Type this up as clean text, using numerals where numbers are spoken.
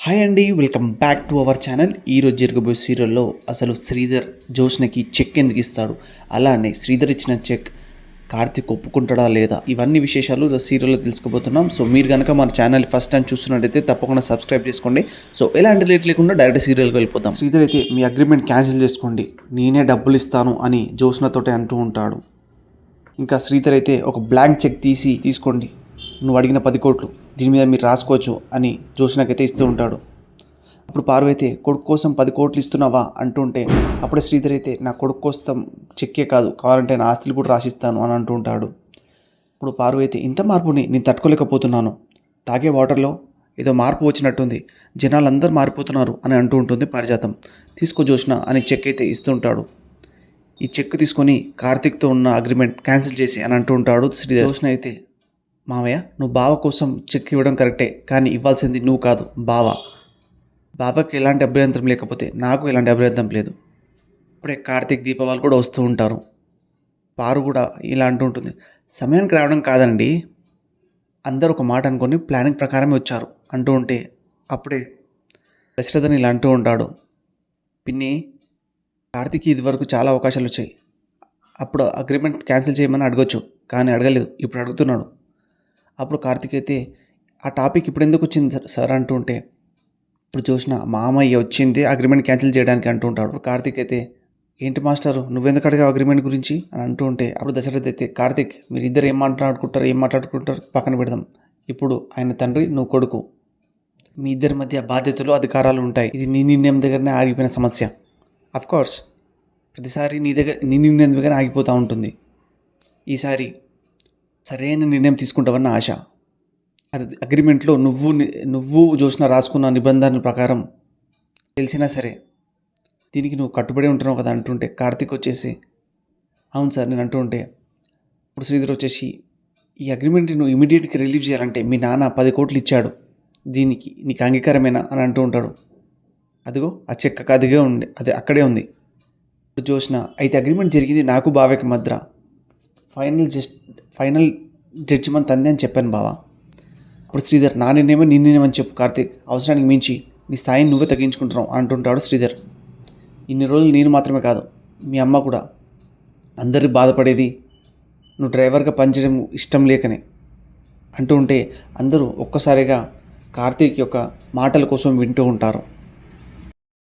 Hi అండి, welcome back to our channel. ఈరోజు జరగబోయే సీరియల్లో అసలు శ్రీధర్ జోష్నకి చెక్ ఎందుకు ఇస్తాడు, అలానే శ్రీధర్ ఇచ్చిన చెక్ కార్తిక్ ఒప్పుకుంటాడా లేదా, ఇవన్నీ విశేషాలు సీరియల్లో తెలుసుకోబోతున్నాం. సో మీరు కనుక మన ఛానల్ ఫస్ట్ టైం చూస్తున్నట్టయితే తప్పకుండా సబ్స్క్రైబ్ చేసుకోండి. సో ఎలాంటి లేట్ లేకుండా డైరెక్ట్ సీరియల్కి వెళ్ళిపోతాం. శ్రీధర్ అయితే మీ అగ్రిమెంట్ క్యాన్సిల్ చేసుకోండి, నేనే డబ్బులు ఇస్తాను అని జోష్నతోటే అంటూ ఉంటాడు. ఇంకా శ్రీధర్ అయితే ఒక బ్లాంక్ చెక్ తీసుకోండి, నువ్వు అడిగిన 10 కోట్లు దీని మీద మీరు రాసుకోవచ్చు అని జోష్నకైతే ఇస్తూ ఉంటాడు. అప్పుడు పార్వతి అయితే కొడుకు కోసం 10 కోట్లు ఇస్తున్నావా అంటుంటే, అప్పుడే శ్రీధర్ అయితే నా కొడుకు కోసం చెక్కే కాదు, కావాలంటే నా ఆస్తులు కూడా రాసిస్తాను అని అంటూ ఉంటాడు. ఇప్పుడు పార్వతి అయితే ఇంత మార్పుని నేను తట్టుకోలేకపోతున్నాను, తాగే వాటర్లో ఏదో మార్పు వచ్చినట్టుంది, జనాలు అందరూ మారిపోతున్నారు అని అంటూ ఉంటుంది పారిజాతం. తీసుకో జోష్న అని చెక్ అయితే ఇస్తూ ఉంటాడు. ఈ చెక్ తీసుకొని కార్తిక్తో ఉన్న అగ్రిమెంట్ క్యాన్సిల్ చేసి అని అంటూ ఉంటాడు శ్రీధర్. జోష్న అయితే మావయ్య, నువ్వు బావ కోసం చెక్ ఇవ్వడం కరెక్టే, కానీ ఇవ్వాల్సింది నువ్వు కాదు, బావకి ఎలాంటి అభ్యంతరం లేకపోతే నాకు ఎలాంటి అభ్యంతరం లేదు. ఇప్పుడే కార్తీక్ దీపావళి కూడా వస్తూ ఉంటారు. పారు కూడా ఇలా అంటూ ఉంటుంది, సమయానికి రావడం కాదండి, అందరూ ఒక మాట అనుకొని ప్లానింగ్ ప్రకారమే వచ్చారు అంటూ ఉంటే, అప్పుడే దశరథని ఇలా అంటూ ఉంటాడు, పిన్ని కార్తీక్ ఇదివరకు చాలా అవకాశాలు వచ్చాయి, అప్పుడు అగ్రిమెంట్ క్యాన్సిల్ చేయమని అడగొచ్చు, కానీ అడగలేదు, ఇప్పుడు అడుగుతున్నాడు. అప్పుడు కార్తిక్ అయితే ఆ టాపిక్ ఇప్పుడు ఎందుకు వచ్చింది సార్ అంటూ ఉంటే, ఇప్పుడు చూసిన మామయ్య వచ్చింది అగ్రిమెంట్ క్యాన్సిల్ చేయడానికి అంటూ ఉంటాడు. అప్పుడు కార్తిక్ అయితే ఏంటి మాస్టర్ నువ్వెందుకు అడిగావు అగ్రిమెంట్ గురించి అని అంటూ ఉంటే, అప్పుడు దశరథ్ అయితే కార్తిక్ మీరిద్దరు ఏం మాట్లాడుకుంటారు పక్కన పెడదాం, ఇప్పుడు ఆయన తండ్రి నువ్వు కొడుకు, మీ ఇద్దరి మధ్య బాధ్యతలు అధికారాలు ఉంటాయి, ఇది నీ నిర్ణయం దగ్గరనే ఆగిపోయిన సమస్య. అఫ్కోర్స్ ప్రతిసారి నీ నిర్ణయం దగ్గర ఆగిపోతూ ఉంటుంది, ఈసారి సరైన నిర్ణయం తీసుకుంటావన్న ఆశ. అది అగ్రిమెంట్లో నువ్వు చూసిన రాసుకున్న నిబంధనల ప్రకారం తెలిసినా సరే దీనికి నువ్వు కట్టుబడి ఉంటున్నావు కదా అంటుంటే, కార్తిక్ వచ్చేసి అవును సార్ నేను అంటూ ఉంటే, ఇప్పుడు శ్రీధర్ వచ్చేసి ఈ అగ్రిమెంట్ నువ్వు ఇమీడియట్గా రిలీవ్ చేయాలంటే మీ నాన్న 10 కోట్లు ఇచ్చాడు, దీనికి నీకు అంగీకారమేనా అని అంటూ ఉంటాడు. అదిగో ఆ చెక్ అక్కడే ఉంది. ఇప్పుడు చూసిన అయితే అగ్రిమెంట్ జరిగింది నాకు బావకి మధ్య, ఫైనల్ జడ్జిమెంట్ తంది అని చెప్పాను బావా. అప్పుడు శ్రీధర్ నా నిర్ణయమే నీ నిర్ణయం అని చెప్పు కార్తిక్, అవసరానికి మించి నీ స్థాయిని నువ్వే తగ్గించుకుంటున్నావు అంటుంటాడు శ్రీధర్. ఇన్ని రోజులు నేను మాత్రమే కాదు మీ అమ్మ కూడా అందరి బాధపడేది నువ్వు డ్రైవర్గా పనిచేయడం ఇష్టం లేకనే అంటూ ఉంటే, అందరూ ఒక్కసారిగా కార్తీక్ యొక్క మాటల కోసం వింటూ ఉంటారు.